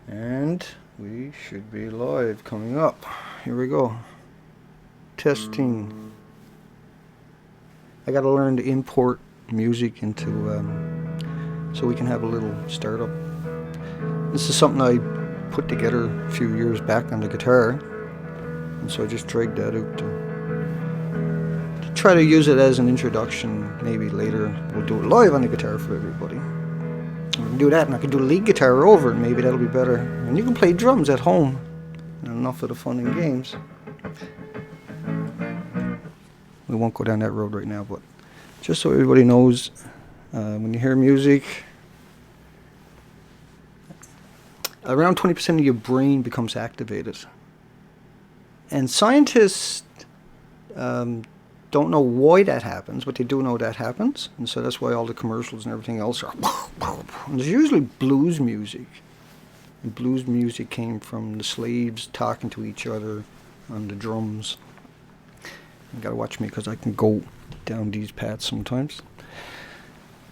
And we should be live coming up. Here we go. Testing. I gotta learn to import music into, so we can have a little startup. This is something I put together a few years back on the guitar. And so I just dragged that out to try to use it as an introduction. Maybe later we'll do it live on the guitar for everybody. We can do that, and I can do the lead guitar over it. Maybe that'll be better. And you can play drums at home. And enough of the fun and games. We won't go down that road right now, but just so everybody knows, when you hear music, around 20% of your brain becomes activated. And scientists don't know why that happens, but they do know that happens. And so that's why all the commercials and everything else are... And there's usually blues music. And blues music came from the slaves talking to each other on the drums. You gotta watch me because I can go down these paths sometimes.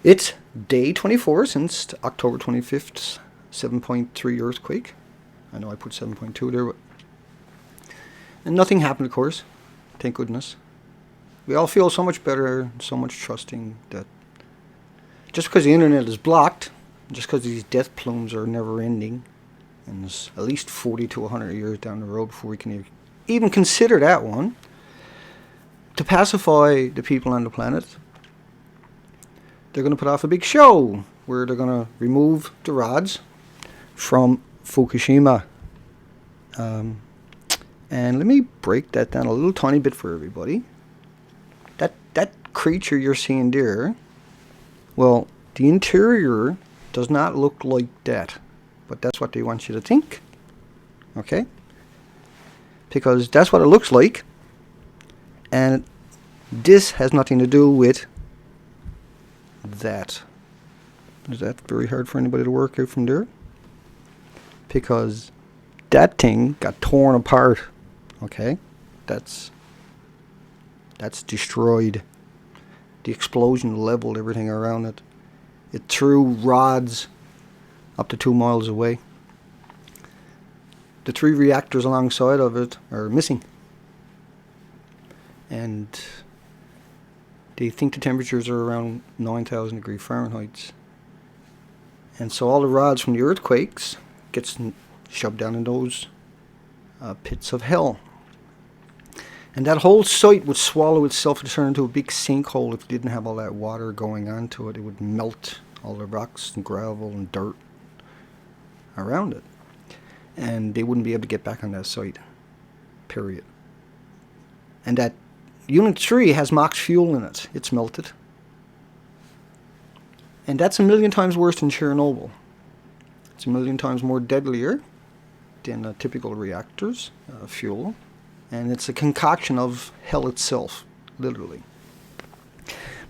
It's day 24 since October 25th, 7.3 earthquake. I know I put 7.2 there, but... And nothing happened, of course. Thank goodness. We all feel so much better, so much trusting that just because the internet is blocked, just because these death plumes are never ending, and there's at least 40 to 100 years down the road before we can even consider that one, to pacify the people on the planet, they're going to put off a big show where they're going to remove the rods from Fukushima. And let me break that down a little tiny bit for everybody. That creature you're seeing there, well, the interior does not look like that. But that's what they want you to think. Okay? Because that's what it looks like. And this has nothing to do with that. Is that very hard for anybody to work out from there? Because that thing got torn apart. Okay? That's destroyed. The explosion leveled everything around it. It threw rods up to 2 miles away. The 3 reactors alongside of it are missing. And they think the temperatures are around 9,000 degrees Fahrenheit. And so all the rods from the earthquakes gets shoved down in those pits of hell. And that whole site would swallow itself and turn into a big sinkhole if it didn't have all that water going onto it. It would melt all the rocks and gravel and dirt around it. And they wouldn't be able to get back on that site. Period. And that Unit 3 has MOX fuel in it. It's melted. And that's 1,000,000 times worse than Chernobyl. It's 1,000,000 times more deadlier than typical reactors, fuel. And it's a concoction of hell itself, literally.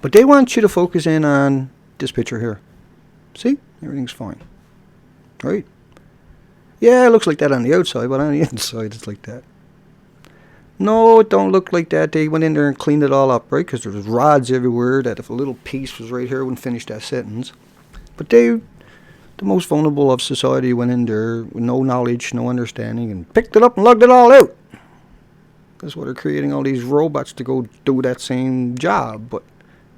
But they want you to focus in on this picture here. See? Everything's fine. Right? Yeah, it looks like that on the outside, but on the inside it's like that. No, it don't look like that. They went in there and cleaned it all up, right? Because there's rods everywhere that if a little piece was right here, it wouldn't finish that sentence. But the most vulnerable of society, went in there with no knowledge, no understanding, and picked it up and lugged it all out. That's why they're creating all these robots to go do that same job. But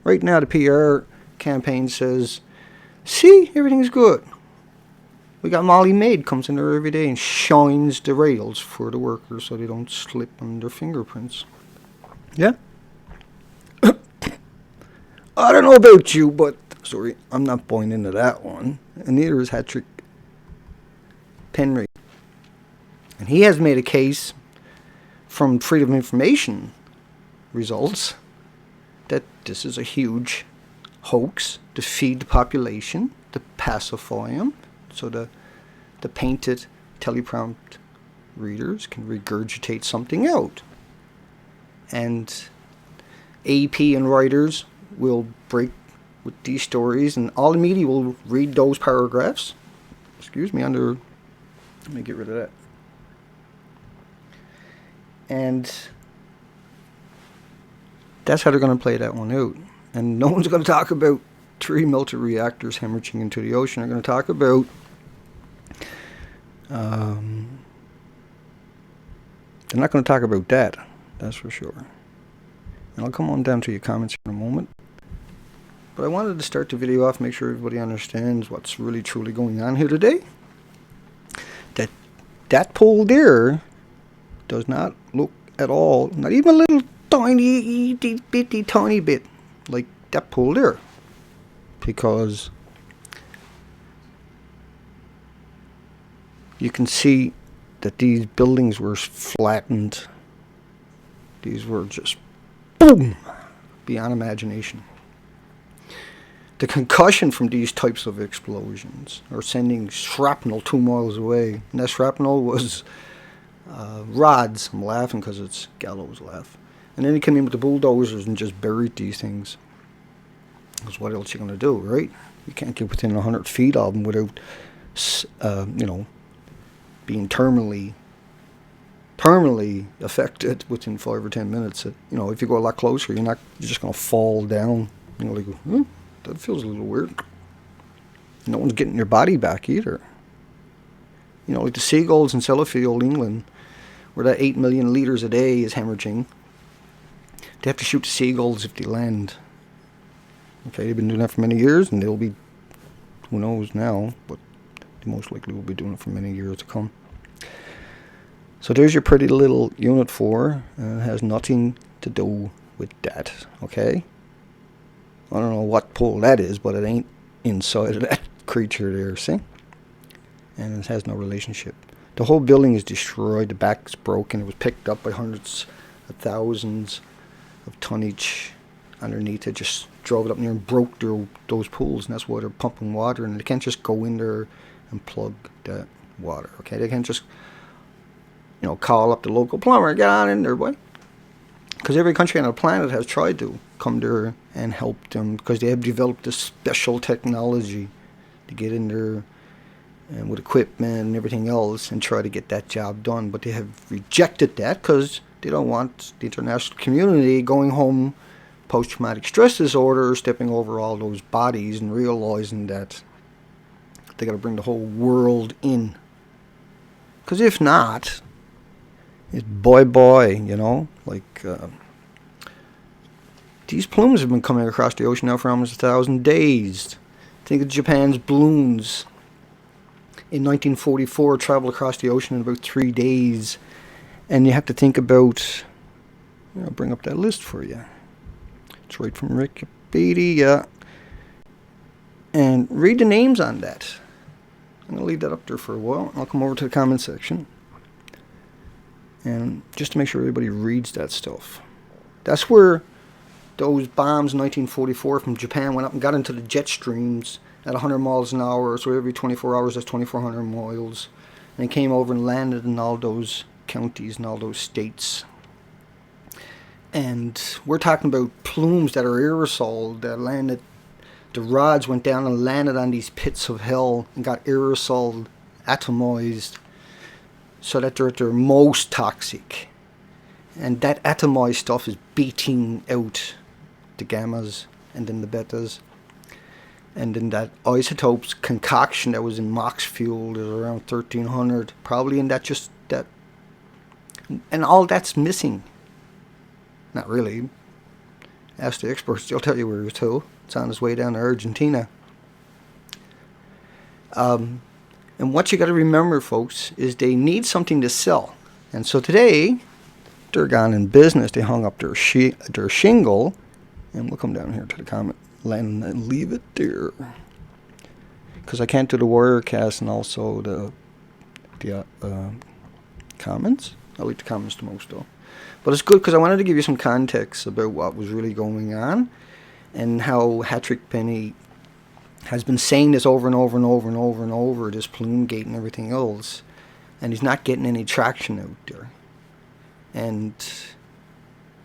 right now the PR campaign says, see, everything's good. We got Molly Maid comes in there every day and shines the rails for the workers so they don't slip on their fingerprints. Yeah? I don't know about you, but sorry, I'm not buying into that one. And neither is Patrick Penry. And he has made a case from Freedom of Information results that this is a huge hoax to feed the population, to pacify them, so the painted teleprompt readers can regurgitate something out. And AP and writers will break with these stories, and all the media will read those paragraphs. Excuse me, let me get rid of that. And that's how they're going to play that one out. And no one's going to talk about 3 melted reactors hemorrhaging into the ocean. They're going to talk about Um, they're not going to talk about that, that's for sure. And I'll come on down to your comments in a moment. But I wanted to start the video off, make sure everybody understands what's really truly going on here today. That pole there does not look at all, not even a little tiny, itty bitty tiny bit like that pole there. Because you can see that these buildings were flattened. These were just boom, beyond imagination. The concussion from these types of explosions are sending shrapnel 2 miles away. And that shrapnel was rods. I'm laughing because it's gallows laugh. And then he came in with the bulldozers and just buried these things. Because what else are you going to do, right? You can't get within 100 feet of them without, being permanently affected within 5 or 10 minutes. If you go a lot closer, you're just going to fall down. That feels a little weird. No one's getting their body back either. Like the seagulls in Sellafield, England, where that 8 million litres a day is hemorrhaging. They have to shoot the seagulls if they land. Okay, they've been doing that for many years, and they'll be, who knows now, but they most likely will be doing it for many years to come. So there's your pretty little Unit 4. It has nothing to do with that, okay? I don't know what pole that is, but it ain't inside of that creature there, see? And it has no relationship. The whole building is destroyed. The back's broken. It was picked up by hundreds of thousands of tonnage underneath it. Just drove it up near and broke those pools, and that's why they're pumping water. And they can't just go in there and plug that water, okay? They can't just, call up the local plumber and get on in there, boy. Because every country on the planet has tried to come there and help them, because they have developed this special technology to get in there and with equipment and everything else and try to get that job done. But they have rejected that because they don't want the international community going home post-traumatic stress disorder, stepping over all those bodies and realizing that they got to bring the whole world in. Because if not, it's these plumes have been coming across the ocean now for almost 1,000 days. Think of Japan's balloons. In 1944, traveled across the ocean in about 3 days. And you have to think about, I'll bring up that list for you. It's right from Wikipedia. And read the names on that. I'm going to leave that up there for a while. I'll come over to the comment section. And just to make sure everybody reads that stuff. That's where those bombs in 1944 from Japan went up and got into the jet streams at 100 miles an hour. So every 24 hours, that's 2,400 miles. And it came over and landed in all those counties and all those states. And we're talking about plumes that are aerosol that landed. The rods went down and landed on these pits of hell and got aerosol atomized so that they're at their most toxic. And that atomized stuff is beating out the gammas and then the betas. And then that isotopes concoction that was in Mox fuel is around 1,300. Probably in that and all that's missing. Not really. Ask the experts, they'll tell you where it's to. It's on its way down to Argentina. And what you got to remember, folks, is they need something to sell. And so today, they're gone in business. They hung up their shingle. And we'll come down here to the comment land and leave it there. Because I can't do the Wirecast and also the comments. I like the comments the most, though. But it's good because I wanted to give you some context about what was really going on and how Hattrick Penny has been saying this over and over and over and over and over, this plume gate and everything else, and he's not getting any traction out there. And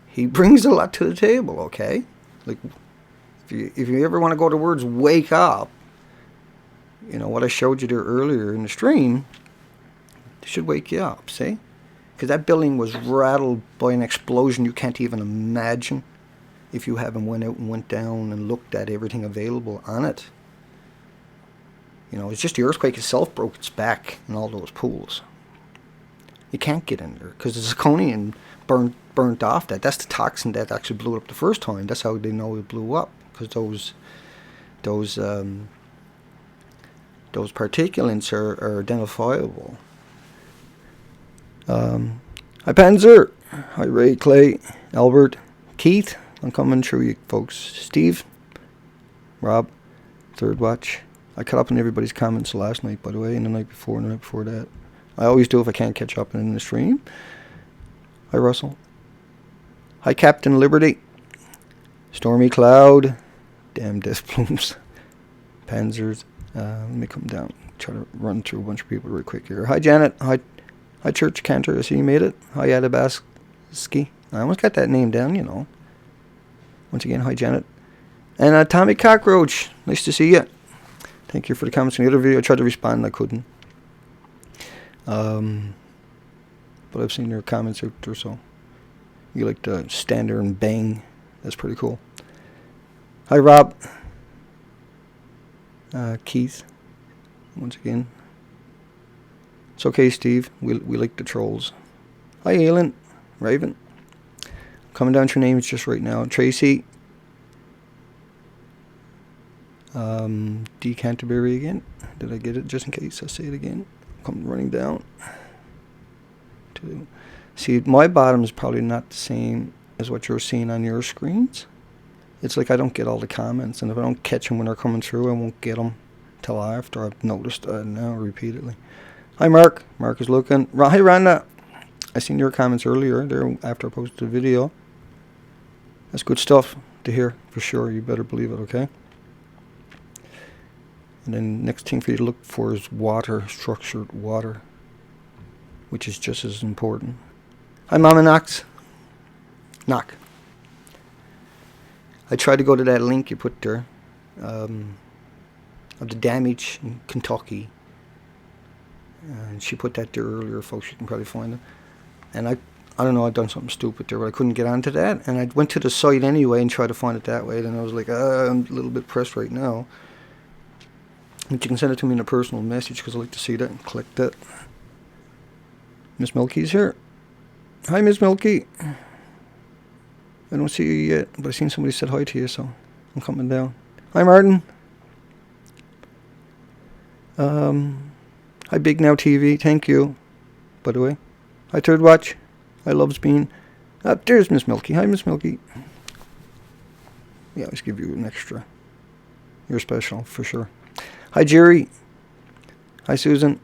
he brings a lot to the table, okay? Like, if you ever want to go to words, wake up, what I showed you there earlier in the stream, it should wake you up, see? Because that building was rattled by an explosion you can't even imagine if you haven't went out and went down and looked at everything available on it. You know, it's just the earthquake itself broke its back in all those pools. You can't get in there because the zirconium burnt off that. That's the toxin that actually blew it up the first time. That's how they know it blew up, because those particulates are identifiable. Hi Panzer, hi Ray, Clay, Albert, Keith. I'm coming through you folks. Steve, Rob, Third Watch. I caught up on everybody's comments last night, by the way, and the night before, and the night before that. I always do if I can't catch up in the stream. Hi Russell. Hi Captain Liberty. Stormy Cloud. Damn death plumes. Panzers. Let me come down. Try to run through a bunch of people real quick here. Hi Janet. Hi Church Cantor. I see you made it. Hi Adabaski. I almost got that name down, you know. Once again, hi Janet. And Tommy Cockroach. Nice to see you. Thank you for the comments in the other video. I tried to respond and I couldn't. But I've seen your comments out there, so you like to stand there and bang. That's pretty cool. Hi Rob. Keith. Once again. It's okay, Steve. We like the trolls. Hi Alan. Raven. Coming down to your names just right now. Tracy. D. Canterbury again. Did I get it? Just in case I say it again. Come running down. See, my bottom is probably not the same as what you're seeing on your screens. It's like I don't get all the comments, and if I don't catch them when they're coming through, I won't get them till after I've noticed now repeatedly. Hi Mark. Mark is looking. Hi Rhonda. I seen your comments earlier there after I posted the video. That's good stuff to hear for sure. You better believe it, okay? And then next thing for you to look for is water, structured water, which is just as important. Hi Mama Knox. Knock. I tried to go to that link you put there of the damage in Kentucky. And she put that there earlier, folks. You can probably find it. And I don't know, I'd done something stupid there, but I couldn't get onto that. And I went to the site anyway and tried to find it that way. Then I was like, I'm a little bit pressed right now. But you can send it to me in a personal message because I like to see that and click that. Miss Milky's here. Hi, Miss Milky. I don't see you yet, but I seen somebody said hi to you, so I'm coming down. Hi, Martin. Hi, Big Now TV. Thank you, by the way. Hi, Third Watch. Hi, Loves Bean. There's Miss Milky. Hi, Miss Milky. Yeah, let's give you an extra. You're special, for sure. Hi, Jerry. Hi, Susan.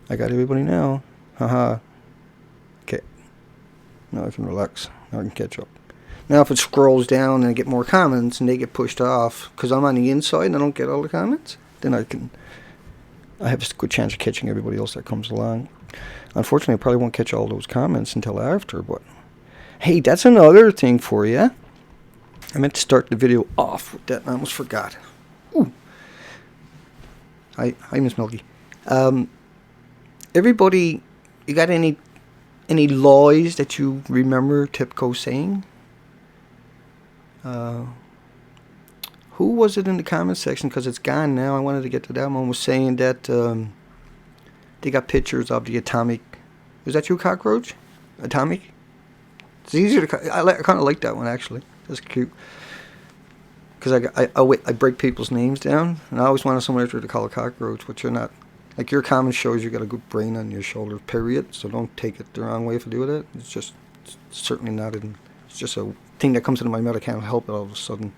I got everybody now. Haha. Okay. Now I can relax. Now I can catch up. Now if it scrolls down and I get more comments and they get pushed off because I'm on the inside and I don't get all the comments, then I have a good chance of catching everybody else that comes along. Unfortunately, I probably won't catch all those comments until after, but hey, that's another thing for you. I meant to start the video off with that and I almost forgot. Ooh. Hi, Miss Milky. Everybody, you got any lies that you remember Tipco saying? Who was it in the comment section? Because it's gone now. I wanted to get to that one. Was saying that they got pictures of the atomic. Was that you, Cockroach? Atomic? It's easier to. I kind of like that one actually. That's cute. Because I break people's names down, and I always wanted someone to call a Cockroach, but you're not. Like your comment shows you got a good brain on your shoulder, period. So don't take it the wrong way if you do it. It's certainly not in. It's just a thing that comes into my head. I can't help it all of a sudden.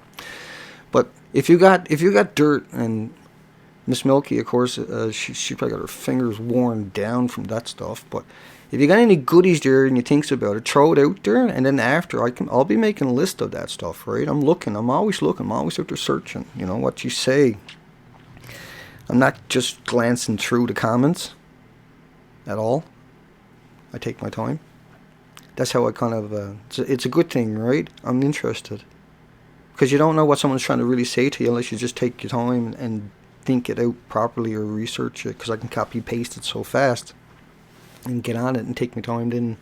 But if you got dirt, and Miss Milky, of course, she probably got her fingers worn down from that stuff. But if you got any goodies there and you thinks about it, throw it out there, and then after I'll be making a list of that stuff, right? I'm always looking. I'm always out there searching. You know what you say. I'm not just glancing through the comments at all. I take my time. That's how I kind of, it's a good thing, right? I'm interested. Because you don't know what someone's trying to really say to you unless you just take your time and think it out properly or research it. Because I can copy paste it so fast and get on it and take my time, then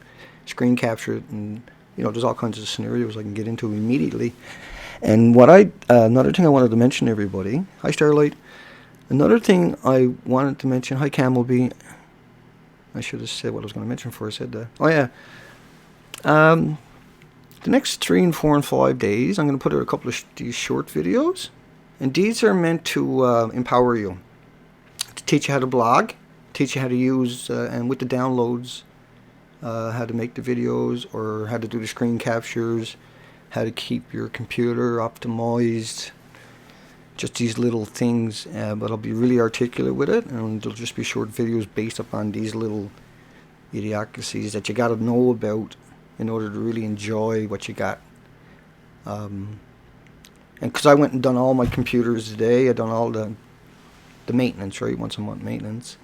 screen capture it. And, you know, there's all kinds of scenarios I can get into immediately. And another thing I wanted to mention to everybody, hi Starlight. Another thing I wanted to mention, hi Camel I should have said what I was going to mention before I said that. Oh yeah. The next 3 and 4 and 5 days, I'm going to put out a couple of these short videos. And these are meant to empower you. To teach you how to blog, teach you how to use, and with the downloads, how to make the videos, or how to do the screen captures, how to keep your computer optimized. Just these little things, but I'll be really articulate with it, and they'll just be short videos based upon these little idiocracies that you got to know about in order to really enjoy what you got. And because I went and done all my computers today, I done all the maintenance, right, once a month maintenance.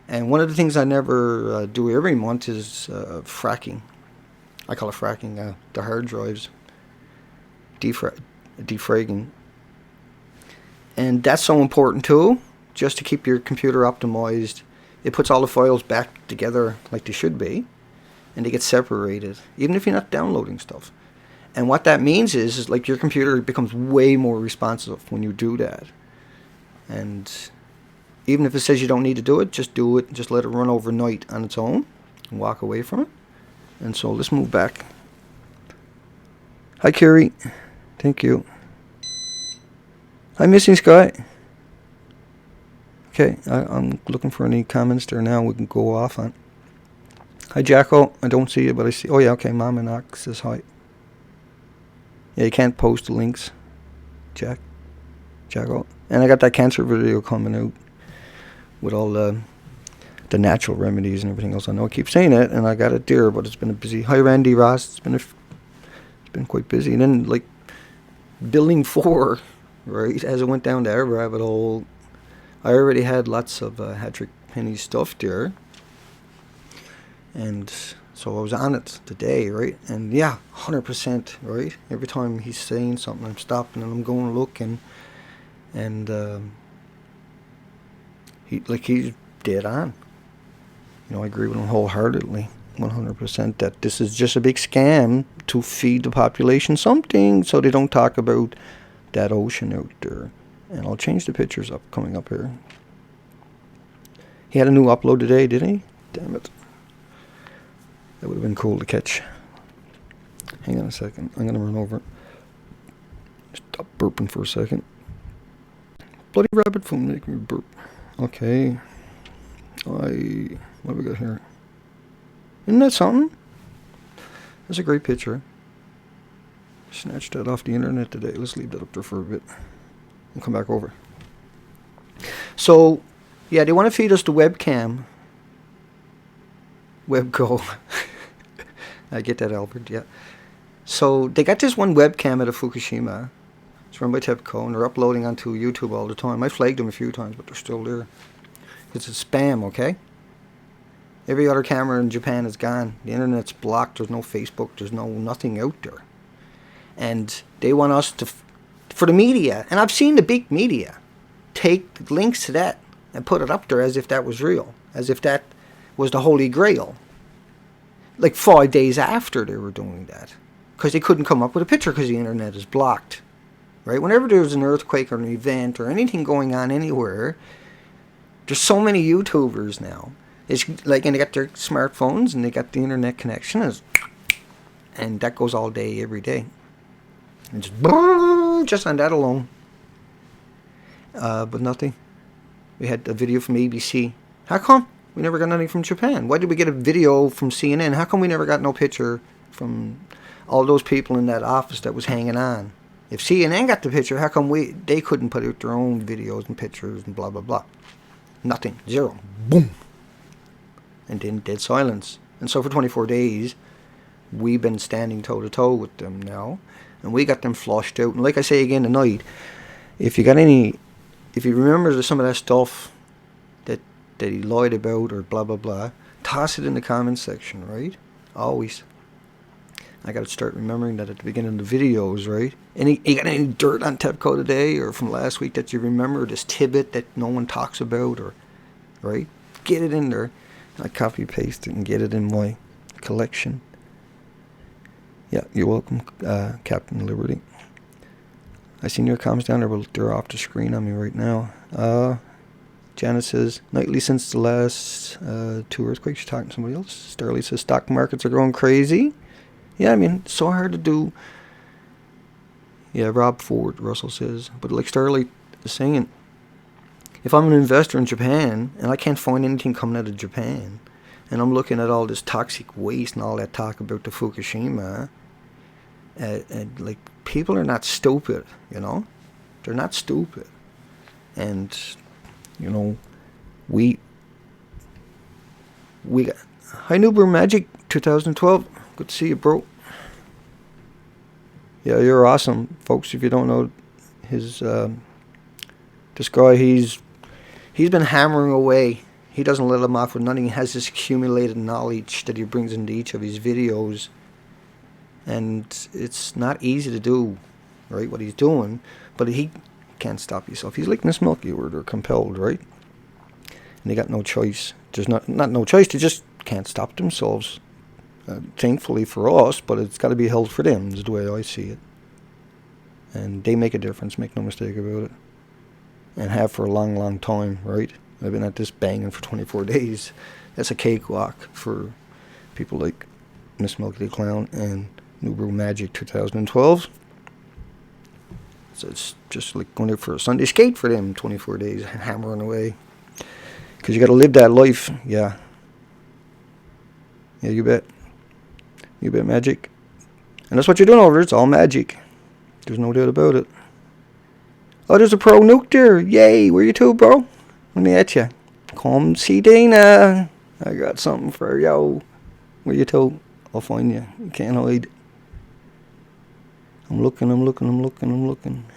And one of the things I never do every month is fracking. I call it fracking, the hard drives, defragging. And that's so important too, just to keep your computer optimized. It puts all the files back together like they should be, and they get separated, even if you're not downloading stuff. And what that means is like your computer becomes way more responsive when you do that. And even if it says you don't need to do it, just do it. Just let it run overnight on its own and walk away from it. And so let's move back. Hi, Carrie. Thank you. Hi, Missing Sky. Okay, I'm looking for any comments there now we can go off on. Hi, Jacko. I don't see you, but I see. Oh, yeah, okay. Mama Knox says hi. Yeah, you can't post the links, Jacko. And I got that cancer video coming out with all the natural remedies and everything else. I know I keep saying it, and I got it there, but it's been a busy. Hi, Randy Ross. It's been quite busy. And then, like, building 4, right, as I went down that rabbit hole, I already had lots of Hattrick Penny stuff there. And so I was on it today, right? And yeah, 100%, right? Every time he's saying something, I'm stopping and I'm going to look, and he's dead on. You know, I agree with him wholeheartedly, 100%, that this is just a big scam to feed the population something so they don't talk about that ocean out there. And I'll change the pictures up, coming up here. He had a new upload today, didn't he? Damn it. That would have been cool to catch. Hang on a second. I'm going to run over. Stop burping for a second. Bloody rabbit food make me burp. Okay. What do we got here? Isn't that something? That's a great picture. Snatched that off the internet today. Let's leave that up there for a bit and come back over. So, yeah, they want to feed us the webcam. Webco. I get that, Albert, yeah. So they got this one webcam at a Fukushima. It's run by TEPCO, and they're uploading onto YouTube all the time. I flagged them a few times, but they're still there. It's a spam, okay? Every other camera in Japan is gone. The internet's blocked. There's no Facebook. There's nothing out there. And they want us to, for the media, and I've seen the big media, take links to that and put it up there as if that was real, as if that was the Holy Grail. Like 5 days after they were doing that, because they couldn't come up with a picture because the internet is blocked. Right? Whenever there's an earthquake or an event or anything going on anywhere, there's so many YouTubers now. It's like, and they got their smartphones and they got the internet connection, and that goes all day, every day. And just on that alone. But nothing. We had a video from ABC. How come we never got nothing from Japan? Why did we get a video from CNN? How come we never got no picture from all those people in that office that was hanging on? If CNN got the picture, how come they couldn't put out their own videos and pictures and blah, blah, blah? Nothing. Zero. Boom. And then dead silence. And so for 24 days, we've been standing toe-to-toe with them now. And we got them flushed out. And like I say again tonight, if you remember some of that stuff that he lied about or blah, blah, blah, toss it in the comments section, right? Always. I got to start remembering that at the beginning of the videos, right? You got any dirt on TEPCO today or from last week that you remember, this tidbit that no one talks about, or right? Get it in there. I copy paste it and get it in my collection. Yeah, you're welcome, Captain Liberty. I seen your comments down there, but they're off the screen on me right now. Janet says, nightly since the last 2 earthquakes. She's talking to somebody else. Starley says, stock markets are going crazy. Yeah, I mean, it's so hard to do. Yeah, Rob Ford, Russell says. But like Starley is saying, if I'm an investor in Japan and I can't find anything coming out of Japan, and I'm looking at all this toxic waste and all that talk about the Fukushima, and like, people are not stupid, you know? They're not stupid. And, you know, we got... Hi, Noober Magic 2012. Good to see you, bro. Yeah, you're awesome, folks. If you don't know his, this guy, he's been hammering away. He doesn't let him off with nothing. He has this accumulated knowledge that he brings into each of his videos. And it's not easy to do, right, what he's doing. But he can't stop himself. He's like Miss Milky, where they're compelled, right? And they got no choice. There's not no choice. They just can't stop themselves. Thankfully for us, but it's got to be held for them, is the way I see it. And they make a difference, make no mistake about it. And have for a long, long time, right? I've been at this banging for 24 days. That's a cakewalk for people like Miss Milky the Clown and New Brew Magic 2012. So it's just like going out for a Sunday skate for them, 24 days, hammering away. Because you got to live that life, yeah. Yeah, you bet. You bet, Magic. And that's what you're doing over there. It's all magic. There's no doubt about it. Oh, there's a pro nuke there. Yay. Where you to, bro? Let me at you. Come see Dana. I got something for you. Where you to? I'll find you. You can't hide. I'm looking.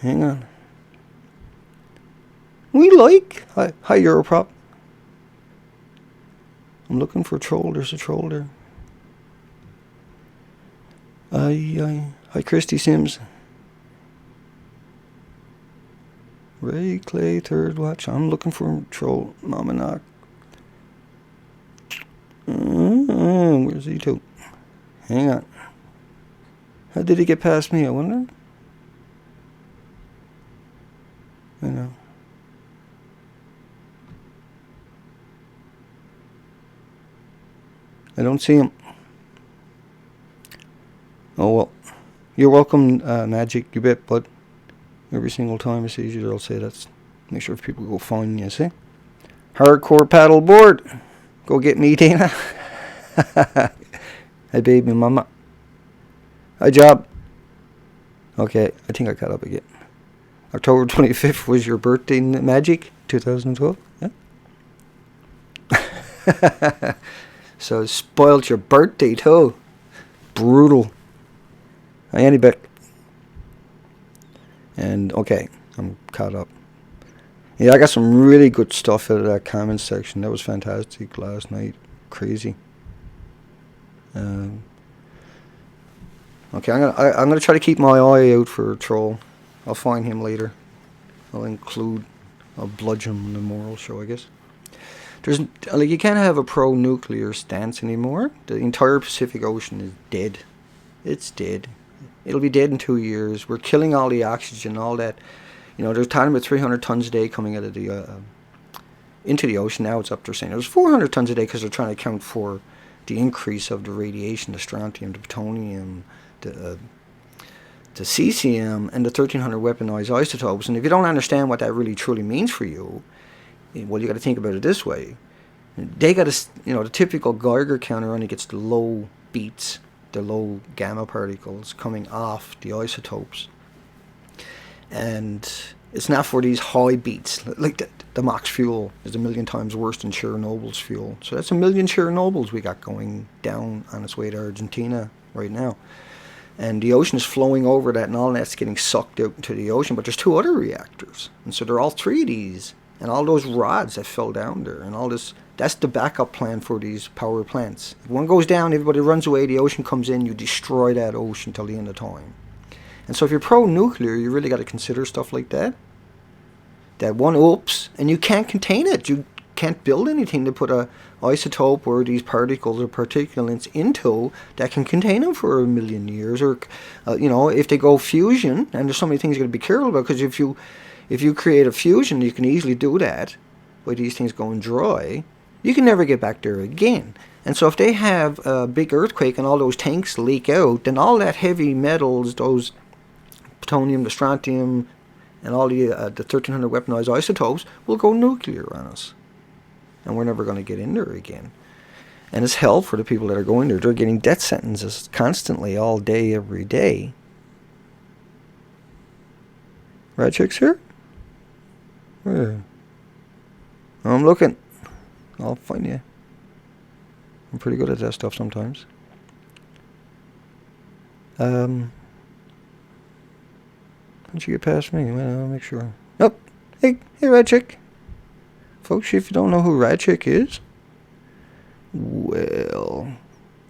Hang on. We like. Hi, Europrop. I'm looking for a troll. There's a troll there. Hi, Christy Sims. Ray Clay, third watch. I'm looking for a troll. Mama Knock. Where's he to? Hang on. How did he get past me, I wonder? I know. I don't see him. Oh, well. You're welcome, Magic, you bet, bud. Every single time I see you, I'll say that's... Make sure if people go find you, see? Hardcore paddle board. Go get me, Dana. Hi, baby mama. Hi, Job. Okay, I think I caught up again. October 25th was your birthday, Magic? 2012? Yeah? So it spoiled your birthday, too. Brutal. Hi, Annie Beck. And, okay, I'm caught up. Yeah, I got some really good stuff out of that comment section. That was fantastic last night. Crazy. Okay, I'm gonna try to keep my eye out for a troll. I'll find him later. I'll bludge him in the moral show, I guess. There's like, you can't have a pro-nuclear stance anymore. The entire Pacific Ocean is dead. It's dead. It'll be dead in 2 years. We're killing all the oxygen, all that. You know, there's talking about 300 tons a day coming out of the into the ocean. Now it's up there saying there's 400 tons a day because they're trying to account for the increase of the radiation, the strontium, the plutonium, the cesium, and the 1,300 weaponized isotopes. And if you don't understand what that really truly means for you, well, you got to think about it this way. They got to, you know, the typical Geiger counter only gets the low beats, the low gamma particles coming off the isotopes. And it's not for these high beats. Like the MOX fuel is 1,000,000 times worse than Chernobyl's fuel. So that's 1,000,000 Chernobyls we got going down on its way to Argentina right now. And the ocean is flowing over that, and all that's getting sucked out into the ocean. But there's 2 other reactors. And so there are all 3 of these. And all those rods that fell down there. And all this, that's the backup plan for these power plants. If one goes down, everybody runs away, the ocean comes in, you destroy that ocean till the end of time. And so if you're pro-nuclear, you really got to consider stuff like that. That one, oops, and you can't contain it. You can't build anything to put a isotope or these particles or particulates into that can contain them for 1,000,000 years. Or, if they go fusion, and there's so many things you got to be careful about, because if you create a fusion, you can easily do that by these things going dry. You can never get back there again. And so if they have a big earthquake and all those tanks leak out, then all that heavy metals, those plutonium, the strontium, and all the 1,300 weaponized isotopes will go nuclear on us. And we're never going to get in there again. And it's hell for the people that are going there. They're getting death sentences constantly, all day, every day. Red chicks here? Where? I'm looking. I'll find you. I'm pretty good at that stuff sometimes. How'd you get past me? Well, I'll make sure. Nope. Hey, Red Chick. Folks, if you don't know who Red Chick is, well,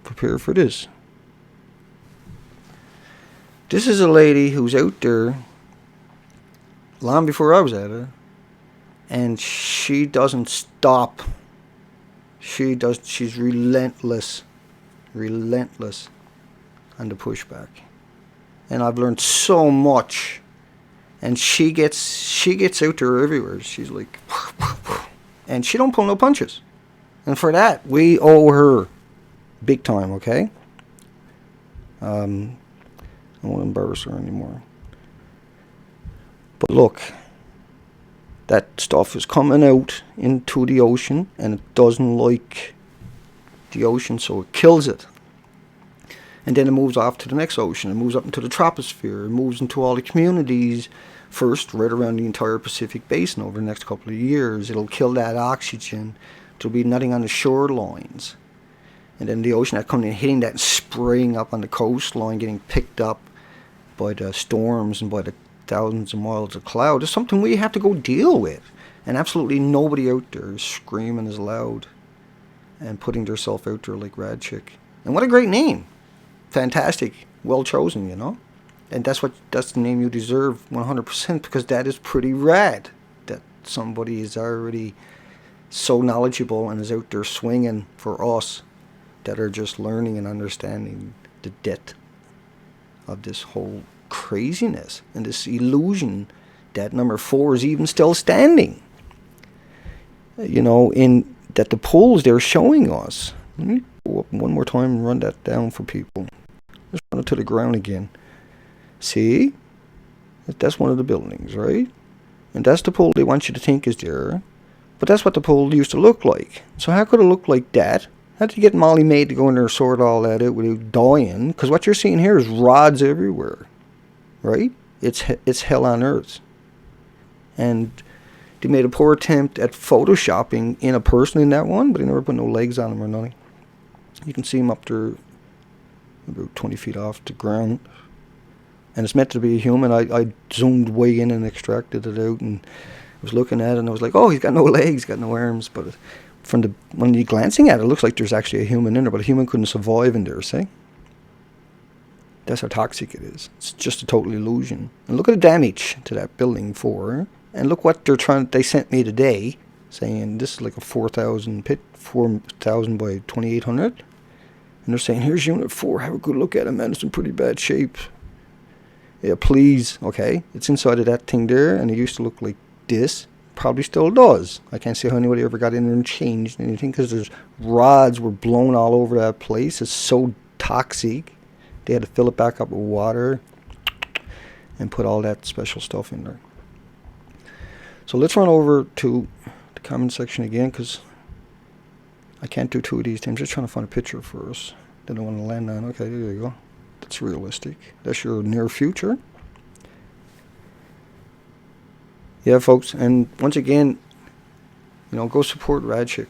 prepare for this. This is a lady who's out there long before I was at it, and she doesn't stop. She's relentless on the pushback. And I've learned so much. And she gets out there everywhere. She's like, and she don't pull no punches. And for that, we owe her big time, okay? I won't embarrass her anymore. But look, that stuff is coming out into the ocean, and it doesn't like the ocean, so it kills it. And then it moves off to the next ocean. It moves up into the troposphere. It moves into all the communities first, right around the entire Pacific Basin over the next couple of years. It'll kill that oxygen. There'll be nothing on the shorelines. And then the ocean that coming in, hitting that and spraying up on the coastline, getting picked up by the storms and by the thousands of miles of cloud is something we have to go deal with. And absolutely nobody out there is screaming as loud and putting themselves out there like Rad Chick. And what a great name. Fantastic. Well chosen, And that's the name you deserve 100%, because that is pretty rad. That somebody is already so knowledgeable and is out there swinging for us that are just learning and understanding the depth of this whole craziness and this illusion that number 4 is even still standing. In that the polls they're showing us. Let me go up one more time and run that down for people. Let's run it to the ground again. See? That's one of the buildings, right? And that's the pole they want you to think is there. But that's what the pole used to look like. So how could it look like that? How did you get Molly Maid to go in there and sort all that out without dying? Because what you're seeing here is rods everywhere. Right? It's hell on earth. And they made a poor attempt at photoshopping in a person in that one, but they never put no legs on him or nothing. You can see him up there about 20 feet off the ground. And it's meant to be a human. I zoomed way in and extracted it out and was looking at it, and I was like, oh, he's got no legs, he's got no arms. But when you're glancing at it, it looks like there's actually a human in there, but a human couldn't survive in there, see? That's how toxic it is. It's just a total illusion. And look at the damage to that building 4. And look what they sent me today, saying this is like a 4,000 pit, 4,000 by 2,800. And they're saying, here's Unit 4, have a good look at it, man, it's in pretty bad shape. Yeah, please, okay? It's inside of that thing there, and it used to look like this. Probably still does. I can't see how anybody ever got in there and changed anything, because there's rods were blown all over that place. It's so toxic. They had to fill it back up with water and put all that special stuff in there. So let's run over to the comment section again, because I can't do 2 of these. I'm just trying to find a picture first that I want to land on. Okay, there you go. That's realistic. That's your near future. Yeah, folks. And once again, go support Rad Chick.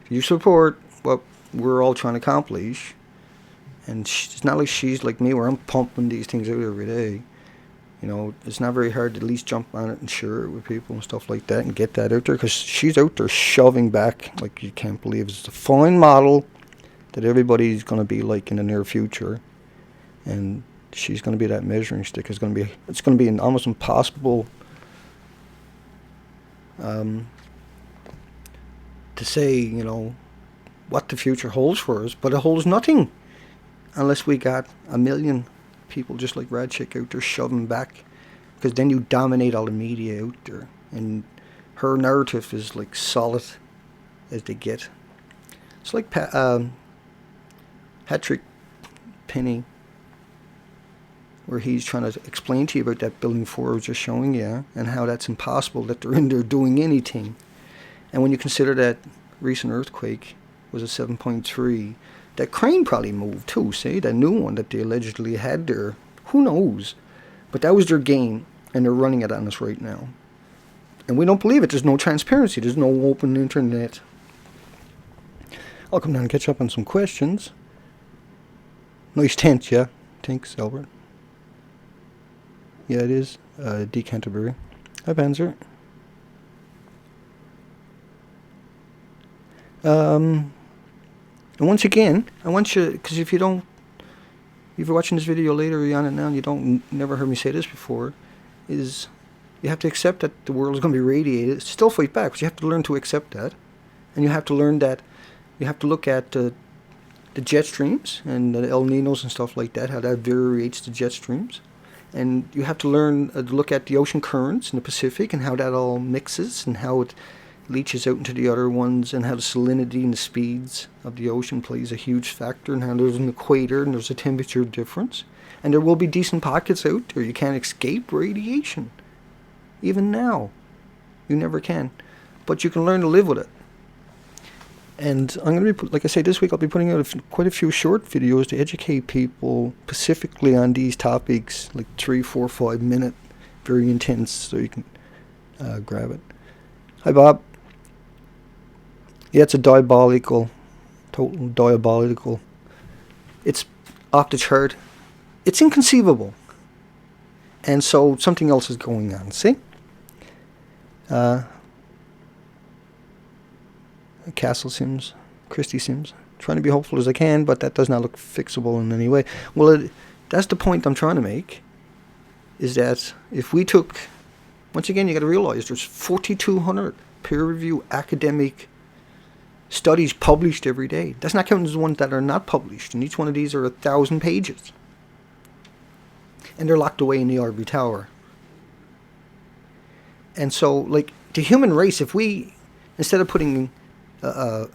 If you support what we're all trying to accomplish, and it's not like she's like me where I'm pumping these things out every day. It's not very hard to at least jump on it and share it with people and stuff like that and get that out there, because she's out there shoving back like you can't believe. It's a fine model that everybody's going to be like in the near future, and she's going to be that measuring stick. It's going to be an almost impossible to say, what the future holds for us, but it holds nothing unless we got a million people just like Radchick out there shoving back, because then you dominate all the media out there, and her narrative is like solid as they get. It's like Patrick Penny, where he's trying to explain to you about that building 4 I was just showing you, and how that's impossible, that they're in there doing anything. And when you consider that recent earthquake was a 7.3, that crane probably moved too, see? That new one that they allegedly had there. Who knows? But that was their game, and they're running it on us right now. And we don't believe it. There's no transparency. There's no open internet. I'll come down and catch up on some questions. Nice tent, yeah? Thanks, Albert. Yeah, it is. D. Canterbury. Hi, Panzer. And once again, I want you, because if you're watching this video later on and now, and you never heard me say this before, is you have to accept that the world is going to be radiated. Still fight back, but you have to learn to accept that. And you have to learn that you have to look at the jet streams and the El Ninos and stuff like that, how that variates the jet streams. And you have to learn to look at the ocean currents in the Pacific and how that all mixes and how it leaches out into the other ones, and how the salinity and the speeds of the ocean plays a huge factor, and how there's an equator and there's a temperature difference. And there will be decent pockets out there. You can't escape radiation. Even now. You never can. But you can learn to live with it. And I'm going to be, like I say, this week I'll be putting out quite a few short videos to educate people specifically on these topics, like 3, 4, 5 minute, very intense, so you can grab it. Hi, Bob. Yeah, it's a total diabolical. It's off the chart. It's inconceivable. And so something else is going on, see? Castle Sims, Christy Sims. Trying to be hopeful as I can, but that does not look fixable in any way. Well, that's the point I'm trying to make, is that if we took, once again, you got to realize there's 4,200 peer-reviewed academic studies published every day. That's not counting the ones that are not published, and each one of these are 1,000 pages. And they're locked away in the ivory tower. And so, like, the human race, if we, instead of putting a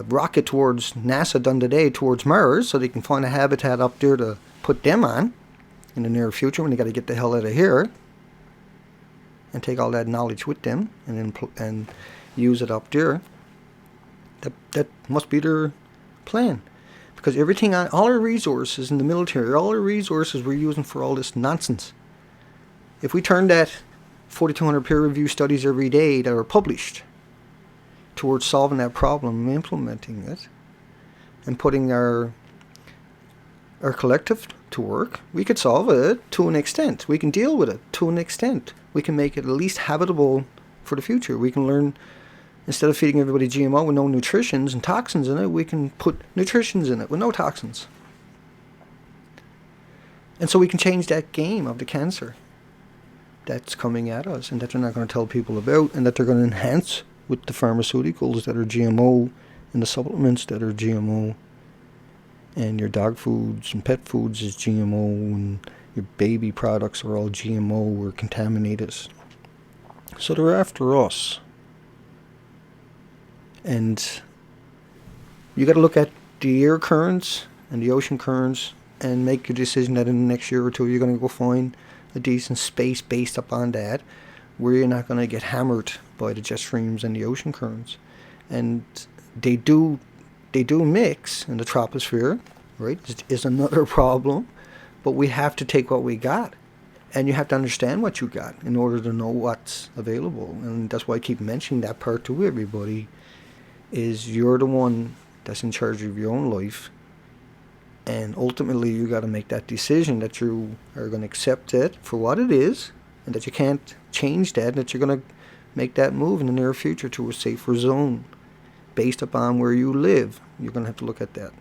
rocket towards NASA done today towards Mars, so they can find a habitat up there to put them on in the near future when they got to get the hell out of here, and take all that knowledge with them and use it up there, that must be their plan. Because everything, all our resources in the military, all our resources we're using for all this nonsense. If we turn that 4,200 peer-reviewed studies every day that are published towards solving that problem, implementing it, and putting our collective to work, we could solve it to an extent. We can deal with it to an extent. We can make it at least habitable for the future. We can learn, instead of feeding everybody GMO with no nutritions and toxins in it, we can put nutritions in it with no toxins. And so we can change that game of the cancer that's coming at us, and that they're not going to tell people about, and that they're going to enhance with the pharmaceuticals that are GMO, and the supplements that are GMO, and your dog foods and pet foods is GMO, and your baby products are all GMO or contaminated. So they're after us. And you got to look at the air currents and the ocean currents and make your decision that in the next year or two you're going to go find a decent space based upon that, where you're not going to get hammered by the jet streams and the ocean currents. And they do mix in the troposphere, right? Is another problem. But we have to take what we got. And you have to understand what you got in order to know what's available. And that's why I keep mentioning that part to everybody, is you're the one that's in charge of your own life. And ultimately you got to make that decision that you are going to accept it for what it is, and that you can't change that, and that you're going to make that move in the near future to a safer zone based upon where you live. You're going to have to look at that.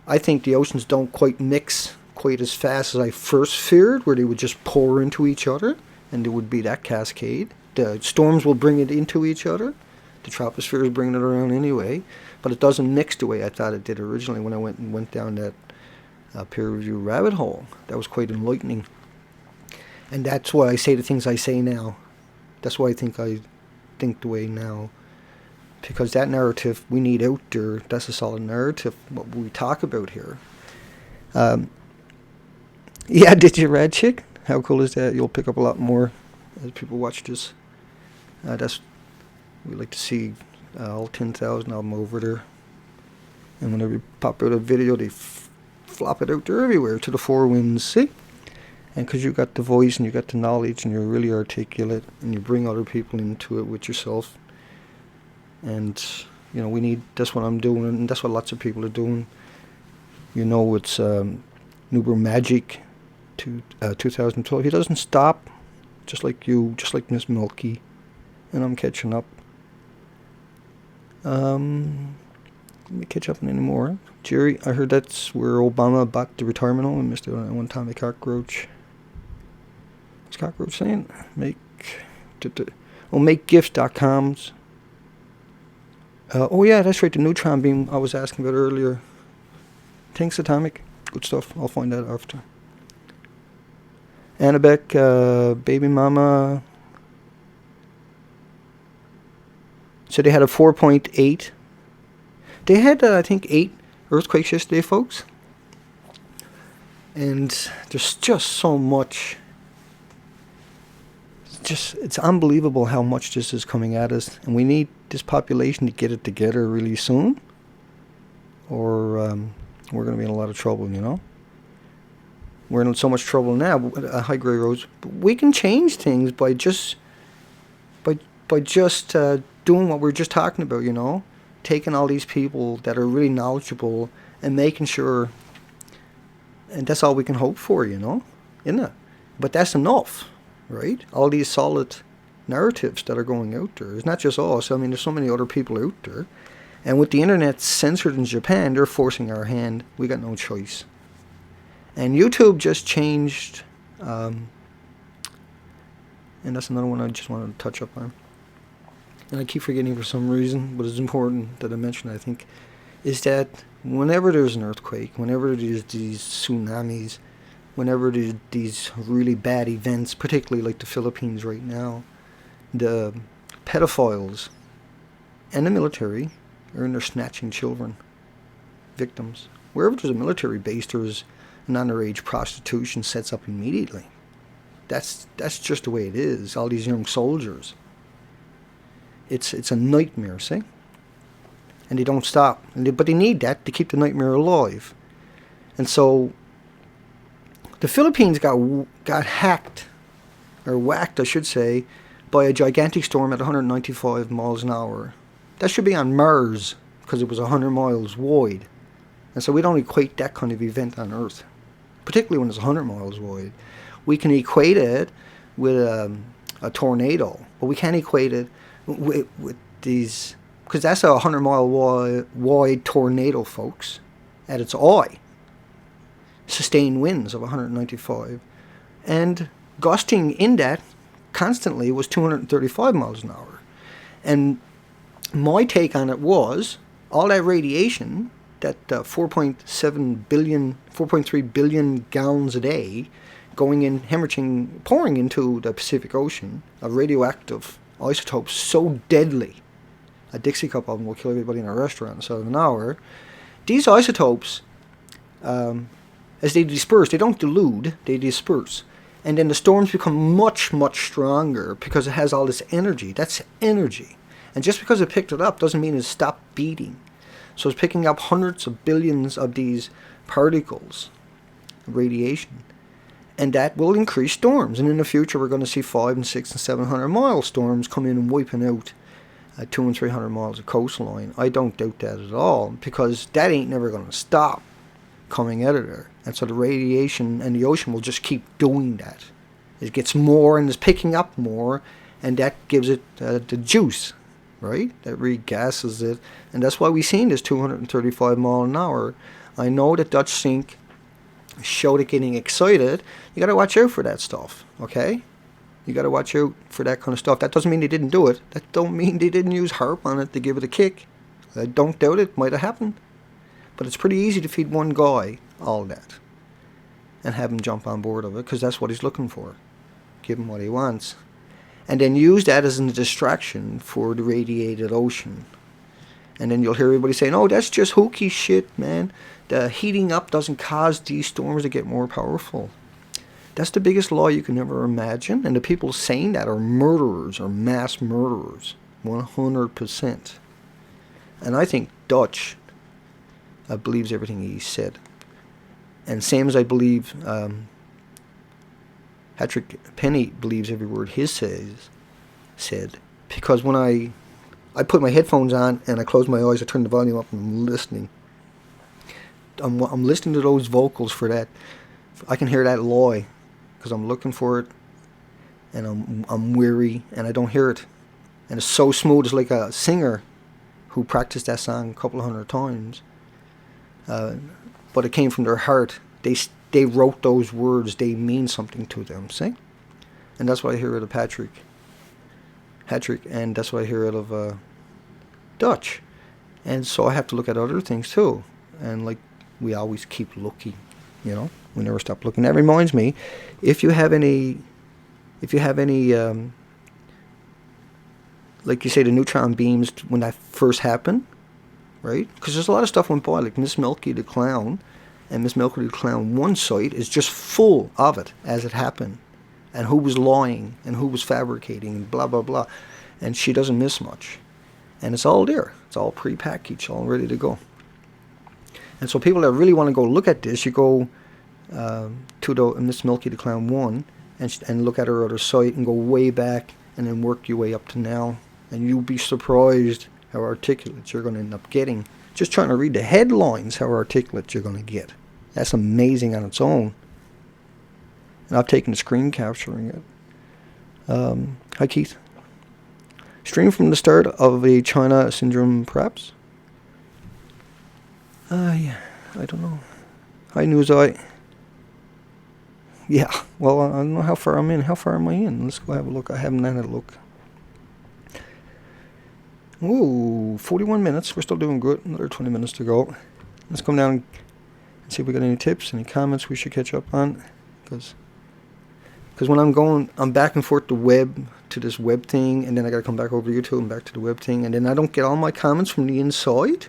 I think the oceans don't quite mix quite as fast as I first feared, where they would just pour into each other and there would be that cascade. The storms will bring it into each other, The troposphere is bringing it around anyway, but it doesn't mix the way I thought it did originally when I went down that peer review rabbit hole. That was quite enlightening. And that's why I say the things I say now. That's why I think the way now. Because that narrative we need out there, that's a solid narrative, what we talk about here. Yeah, did you, Rad Chick? How cool is that? You'll pick up a lot more as people watch this. We like to see all 10,000 of them over there. And whenever you pop out a video, they flop it out there everywhere to the four winds, see? And because you got the voice and you got the knowledge and you're really articulate and you bring other people into it with yourself. And, we need, that's what I'm doing, and that's what lots of people are doing. It's Nuber Magic 2012. He doesn't stop, just like you, just like Miss Milky. And I'm catching up. Let me catch up on any more. Jerry, I heard that's where Obama bought the retirement home and missed it one time a cockroach. What's cockroach saying? Makegifts.coms. Oh yeah, that's right, the neutron beam I was asking about earlier. Thanks, Atomic. Good stuff. I'll find that after. Annabek, Baby Mama. So they had a 4.8. They had, I think, 8 earthquakes yesterday, folks. And there's just so much. It's unbelievable how much this is coming at us. And we need this population to get it together really soon. Or we're going to be in a lot of trouble, We're in so much trouble now, High Grey Roads. But we can change things by just doing what we were just talking about, taking all these people that are really knowledgeable and making sure, and that's all we can hope for, isn't it? But that's enough, right? All these solid narratives that are going out there. It's not just us. I mean, there's so many other people out there. And with the internet censored in Japan, they're forcing our hand. We got no choice. And YouTube just changed, and that's another one I just wanted to touch up on. And I keep forgetting for some reason, but it's important that I mention, I think, is that whenever there's an earthquake, whenever there's these tsunamis, whenever there's these really bad events, particularly like the Philippines right now, the pedophiles and the military are in there snatching children, victims. Wherever there's a military base, there's an underage prostitution sets up immediately. That's just the way it is. All these young soldiers. It's a nightmare, see? And they don't stop. But they need that to keep the nightmare alive. And so the Philippines got hacked, or whacked, I should say, by a gigantic storm at 195 miles an hour. That should be on Mars, because it was 100 miles wide. And so we don't equate that kind of event on Earth, particularly when it's 100 miles wide. We can equate it with a tornado, but we can't equate it with these, because that's a 100-mile wide tornado, folks, at its eye. Sustained winds of 195. And gusting in that constantly was 235 miles an hour. And my take on it was, all that radiation, that 4.3 billion gallons a day going in, hemorrhaging, pouring into the Pacific Ocean of radioactive isotopes so deadly. A Dixie cup of them will kill everybody in a restaurant inside of an hour. These isotopes, as they disperse, they don't dilute, they disperse. And then the storms become much, much stronger because it has all this energy. That's energy. And just because it picked it up doesn't mean it stopped beating. So it's picking up hundreds of billions of these particles, radiation. And that will increase storms. And in the future, we're going to see 500 and 600 and 700 mile storms come in and wiping out 200 and 300 miles of coastline. I don't doubt that at all, because that ain't never going to stop coming out of there. And so the radiation and the ocean will just keep doing that. It gets more and is picking up more, and that gives it the juice, right? That regasses it. And that's why we've seen this 235 mile an hour. I know that Dutch Sync showed it getting excited. You got to watch out for that stuff, okay? You got to watch out for that kind of stuff. That doesn't mean they didn't do it. That don't mean they didn't use harp on it to give it a kick. I don't doubt it. Might have happened. But it's pretty easy to feed one guy all that and have him jump on board of it, because that's what he's looking for. Give him what he wants. And then use that as a distraction for the radiated ocean. And then you'll hear everybody saying, oh, that's just hokey shit, man. The heating up doesn't cause these storms to get more powerful. That's the biggest lie you can ever imagine. And the people saying that are murderers, or mass murderers. 100%. And I think Dutch believes everything he said. And same as I believe Patrick Penny believes every word he said. Because when I put my headphones on and I close my eyes, I turn the volume up and I'm listening. I'm listening to those vocals for that. I can hear that lie because I'm looking for it, and I'm weary and I don't hear it. And it's so smooth. It's like a singer who practiced that song a couple of hundred times. But it came from their heart. They wrote those words. They mean something to them, see? And that's what I hear out of Patrick, and that's what I hear out of Dutch. And so I have to look at other things too. And like, we always keep looking, you know? We never stop looking. That reminds me, if you have any, like you say, the neutron beams, when that first happened, right? Because there's a lot of stuff went by, like Miss Milky the Clown, and Miss Milky the Clown, one site is just full of it as it happened, and who was lying, and who was fabricating, and blah, blah, blah. And she doesn't miss much. And it's all there. It's all pre-packaged, all ready to go. And so people that really want to go look at this, you go to the Miss Milky the Clown 1 and look at her other site and go way back and then work your way up to now. And you'll be surprised how articulate you're going to end up getting. Just trying to read the headlines, how articulate you're going to get. That's amazing on its own. And I've taken the screen capturing it. Hi, Keith. Stream from the start of a China syndrome, perhaps? Yeah, I don't know. Hi, Newseye. Yeah, well, I don't know how far I'm in. How far am I in? Let's go have a look. I haven't had a look. Ooh, 41 minutes. We're still doing good. Another 20 minutes to go. Let's come down and see if we got any tips, any comments we should catch up on. Because when I'm back and forth to this web thing, and then I got to come back over to YouTube and back to the web thing, and then I don't get all my comments from the inside.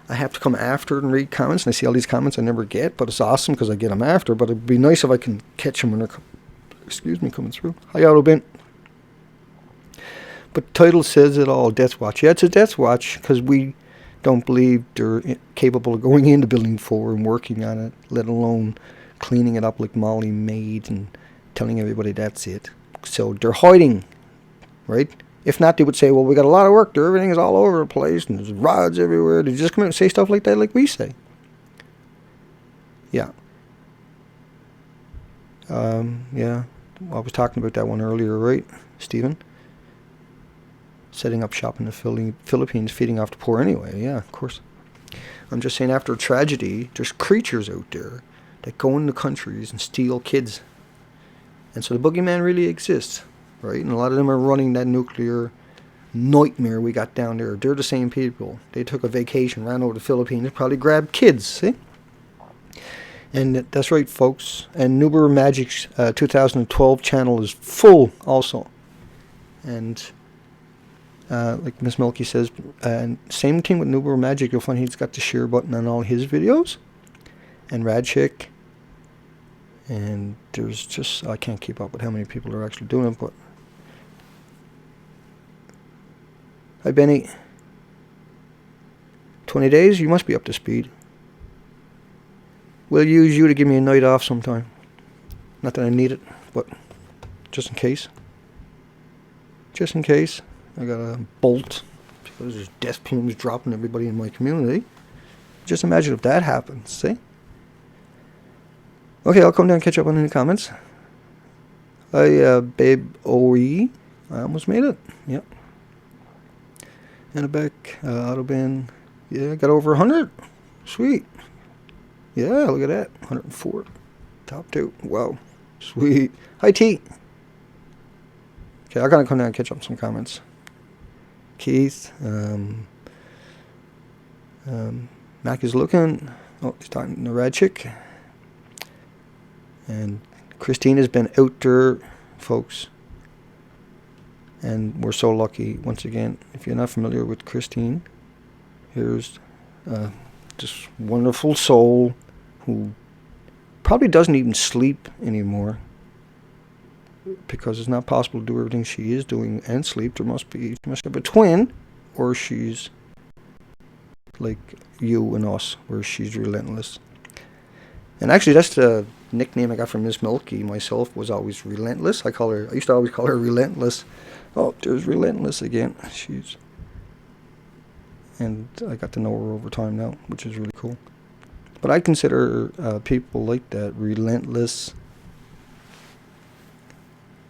I have to come after and read comments, and I see all these comments I never get, but it's awesome because I get them after. But it'd be nice if I can catch them when they're coming through. Hi, Autobin. But the title says it all, Death Watch. Yeah, it's a Death Watch because we don't believe they're capable of going into Building 4 and working on it, let alone cleaning it up like Molly made and telling everybody that's it. So they're hiding, right? If not, they would say, well, we got a lot of work there. Everything is all over the place, and there's rods everywhere. They just come out and say stuff like that like we say. Yeah. Yeah. I was talking about that one earlier, right, Stephen? Setting up shop in the Philippines, feeding off the poor anyway. Yeah, of course. I'm just saying, after a tragedy, there's creatures out there that go into countries and steal kids. And so the boogeyman really exists, right? And a lot of them are running that nuclear nightmare we got down there. They're the same people. They took a vacation, ran over to the Philippines, probably grabbed kids, see? And that's right, folks. And Nuber Magic's 2012 channel is full also. And like Miss Milky says, same thing with Nuber Magic. You'll find he's got the share button on all his videos. And Radchick. And there's just, I can't keep up with how many people are actually doing it, but. Hi, Benny. 20 days? You must be up to speed. We'll use you to give me a night off sometime. Not that I need it, but just in case. Just in case. I got a bolt because there's death plumes dropping everybody in my community. Just imagine if that happens, see? Okay, I'll come down and catch up on any comments. Hi, Babe OE. I almost made it. Yep. Annabeck, Autobahn. Yeah, got over 100. Sweet. Yeah, look at that. 104. Top 2. Wow. Sweet. Hi, T. Okay, I gotta come down and catch up some comments. Keith, Mac is looking. Oh, he's talking to the red chick. And Christine has been out there, folks. And we're so lucky, once again. If you're not familiar with Christine, here's this wonderful soul who probably doesn't even sleep anymore, because it's not possible to do everything she is doing and sleep. She must have a twin, or she's like you and us, where she's relentless. And actually, that's the nickname I got from Miss Milky. Myself was always relentless. I used to always call her Relentless. Oh, there's Relentless again. And I got to know her over time now, which is really cool. But I consider people like that relentless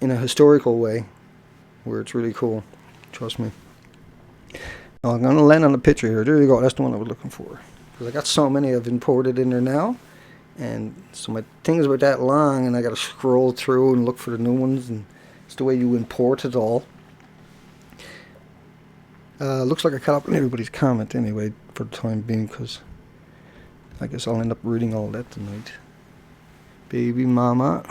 in a historical way, where it's really cool. Trust me. Oh, I'm going to land on the picture here. There you go. That's the one I was looking for. Because I got so many I've imported in there now. And so my things were that long, and I got to scroll through and look for the new ones. And it's the way you import it all. Looks like I caught up on everybody's comment anyway, for the time being, because I guess I'll end up reading all that tonight. Baby mama.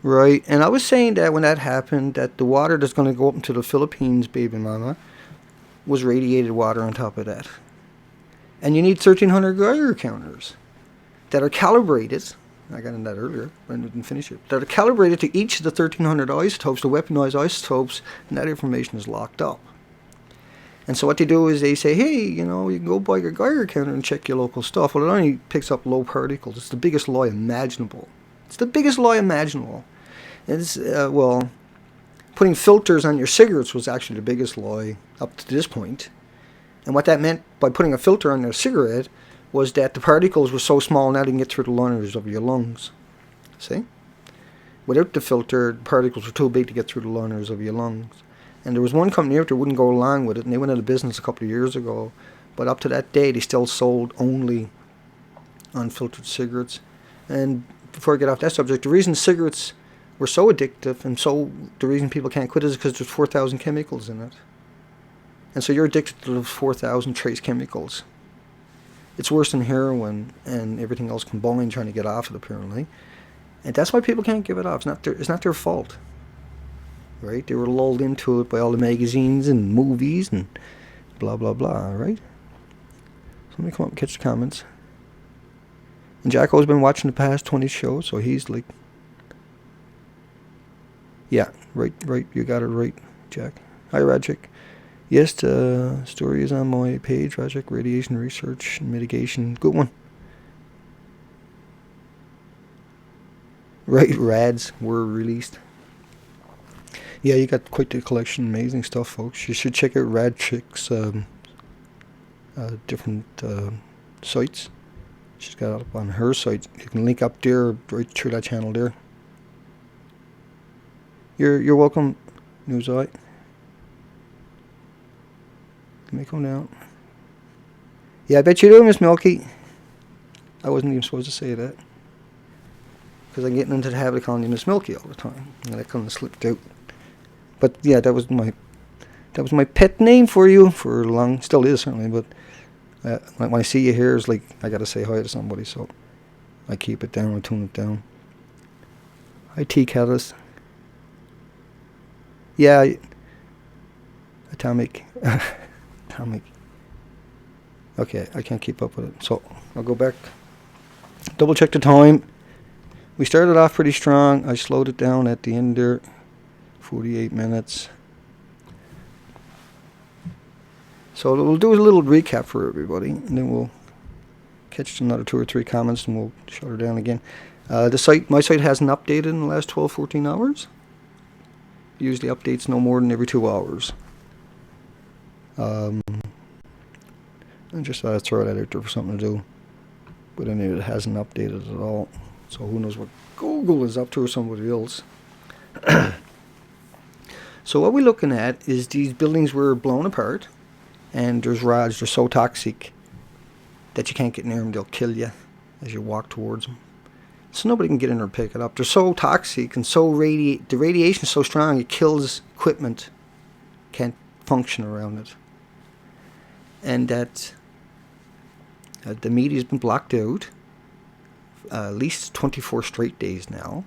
Right, and I was saying that when that happened, that the water that's going to go up into the Philippines, baby mama, was radiated water on top of that. And you need 1,300 Geiger counters that are calibrated. I got into that earlier, but I didn't finish it. That are calibrated to each of the 1,300 isotopes, the weaponized isotopes, and that information is locked up. And so what they do is they say, hey, you can go buy your Geiger counter and check your local stuff. Well, it only picks up low particles. It's the biggest lie imaginable. It's the biggest lie imaginable. It's, putting filters on your cigarettes was actually the biggest lie up to this point. And what that meant by putting a filter on your cigarette was that the particles were so small now they can get through the liners of your lungs. See? Without the filter, the particles were too big to get through the liners of your lungs. And there was one company out there wouldn't go along with it, and they went out of business a couple of years ago. But up to that day, they still sold only unfiltered cigarettes. And before I get off that subject, the reason cigarettes were so addictive, and so the reason people can't quit, is because there's 4,000 chemicals in it. And so you're addicted to those 4,000 trace chemicals. It's worse than heroin and everything else combined, trying to get off it, apparently. And that's why people can't give it off. It's not their fault. Right? They were lulled into it by all the magazines and movies and blah, blah, blah, right? So let me come up and catch the comments. And Jacko's been watching the past 20 shows, so he's like... Yeah, right, you got it right, Jack. Hi, Radchik. Yes, the story is on my page, Radchik, Radiation Research and Mitigation. Good one. Right, rads were released. Yeah, you got quite the collection. Amazing stuff, folks. You should check out Radchik's different sites. She's got it up on her site. You can link up there, right through that channel there. You're welcome, Newsite. Let me come down. Yeah, I bet you do, Miss Milky. I wasn't even supposed to say that, because I'm getting into the habit of calling you Miss Milky all the time, and that kind of slipped out. But yeah, that was my pet name for you for long. Still is, certainly. But when I see you here, it's like I gotta say hi to somebody, so I keep it down. I tune it down. Hi, T Catalyst. Yeah, atomic. Okay, I can't keep up with it, so I'll go back. Double check the time. We started off pretty strong. I slowed it down at the end there. 48 minutes. So we'll do a little recap for everybody, and then we'll catch another 2 or 3 comments, and we'll shut her down again. My site hasn't updated in the last 12, 14 hours. It usually updates no more than every 2 hours. I just thought I'd throw that out there for something to do. But anyway, it hasn't updated at all. So who knows what Google is up to, or somebody else. So what we're looking at is these buildings were blown apart. And there's rods. They're so toxic that you can't get near them. They'll kill you as you walk towards them. so nobody can get in or pick it up. They're so toxic and so the radiation is so strong it kills equipment, can't function around it. And that the media's been blocked out at least 24 straight days now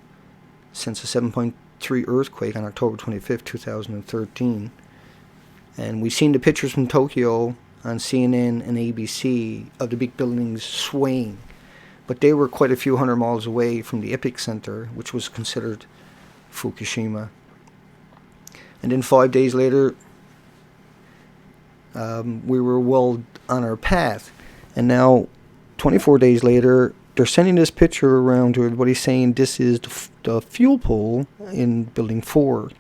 since a 7.3 earthquake on October 25th, 2013. And we've seen the pictures from Tokyo on CNN and ABC of the big buildings swaying. But they were quite a few hundred miles away from the epicenter, which was considered Fukushima. And then 5 days later, we were well on our path. And now, 24 days later, they're sending this picture around to everybody saying this is the fuel pole in Building 4.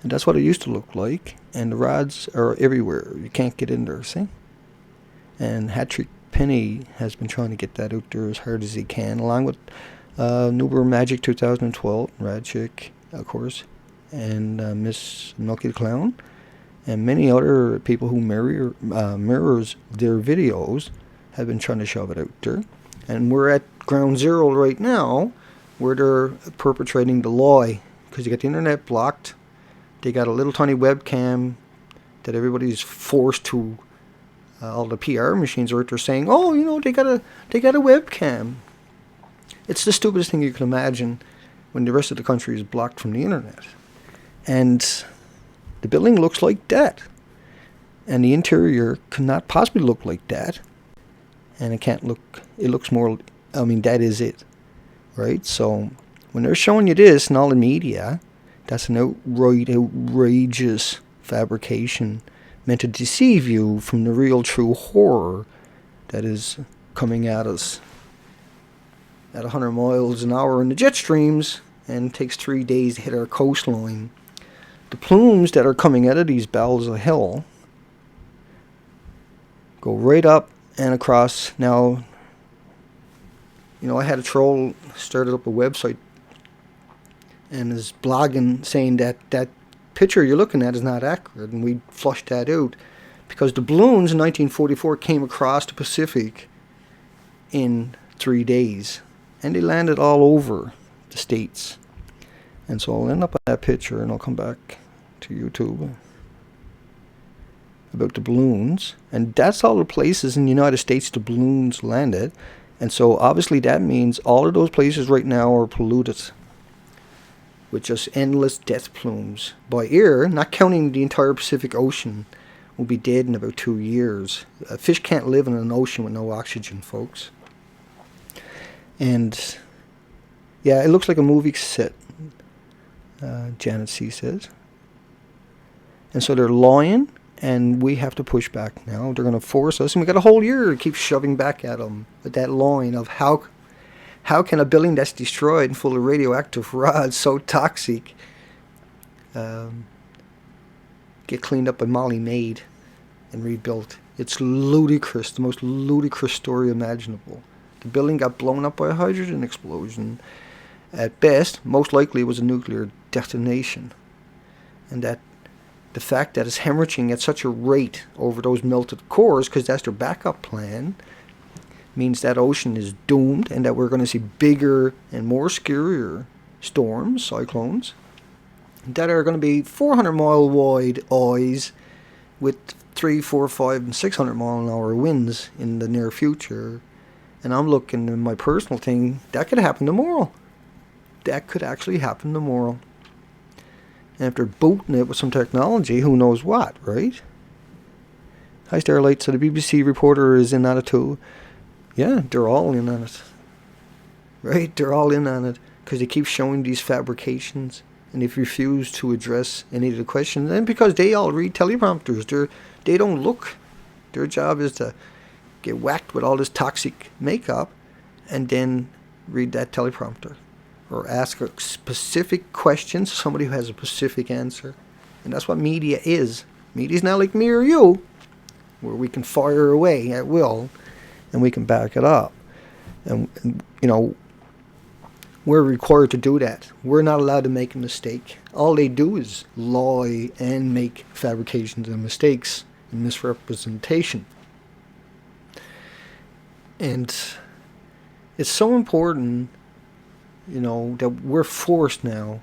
And that's what it used to look like. And the rods are everywhere. You can't get in there, see? And Hattrick Penny has been trying to get that out there as hard as he can, along with Nuber Magic 2012, Radchick, of course, and Miss Milky the Clown, and many other people who mirrors their videos have been trying to shove it out there. And we're at ground zero right now, where they're perpetrating the lie, because you got the internet blocked. They got a little tiny webcam that everybody's forced to. All the PR machines are out there saying, "Oh, you know, they got a webcam." It's the stupidest thing you can imagine when the rest of the country is blocked from the internet. And the building looks like that, and the interior cannot possibly look like that. And it can't look. It looks more. I mean, that is it, right? So when they're showing you this in all the media, that's an outrageous fabrication meant to deceive you from the real true horror that is coming at us at 100 miles an hour in the jet streams, and takes 3 days to hit our coastline. The plumes that are coming out of these bowels of hell go right up and across. Now, you know, I had a troll started up a website and is blogging saying that picture you're looking at is not accurate, and we flushed that out because the balloons in 1944 came across the Pacific in 3 days, and they landed all over the states. And so I'll end up on that picture, and I'll come back to YouTube about the balloons, and that's all the places in the United States the balloons landed. And so obviously that means all of those places right now are polluted with just endless death plumes by air, not counting the entire Pacific Ocean will be dead in about 2 years. A fish can't live in an ocean with no oxygen, folks. And yeah, it looks like a movie set, Janet C. says. And so they're lying, and we have to push back now. They're going to force us, and we got a whole year to keep shoving back at them with that line of how can a building that's destroyed and full of radioactive rods, so toxic, get cleaned up by Molly Maid and rebuilt? It's ludicrous, the most ludicrous story imaginable. The building got blown up by a hydrogen explosion. At best, most likely it was a nuclear detonation. And that the fact that it's hemorrhaging at such a rate over those melted cores, because that's their backup plan, means that ocean is doomed, and that we're going to see bigger and more scarier storms, cyclones, that are going to be 400-mile wide eyes with 3, 4, 5, and 600-mile-an-hour winds in the near future. And I'm looking in my personal thing, that could happen tomorrow. That could actually happen tomorrow. And if they're booting it with some technology, who knows what, right? Hi, Starlight. So the BBC reporter is in on it too. Yeah, they're all in on it. Right? They're all in on it because they keep showing these fabrications, and they refuse to address any of the questions. And because they all read teleprompters, they don't look. Their job is to get whacked with all this toxic makeup and then read that teleprompter or ask a specific question to somebody who has a specific answer. And that's what media is. Media's not like me or you, where we can fire away at will and we can back it up. And you know, we're required to do that. We're not allowed to make a mistake. All they do is lie and make fabrications and mistakes and misrepresentation. And it's so important that we're forced now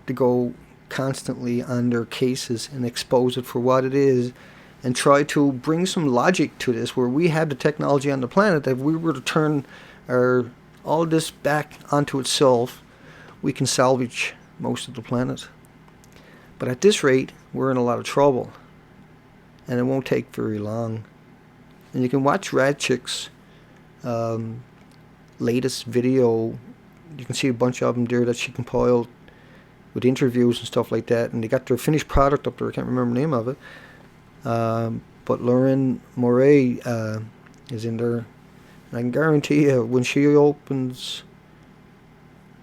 to go constantly on their cases and expose it for what it is, and try to bring some logic to this, where we have the technology on the planet that if we were to turn all this back onto itself, we can salvage most of the planet. But at this rate, we're in a lot of trouble, and it won't take very long. And you can watch Radchick's latest video. You can see a bunch of them there that she compiled with interviews and stuff like that, and they got their finished product up there. I can't remember the name of it. But Lauren Moray is in there, and I can guarantee you when she opens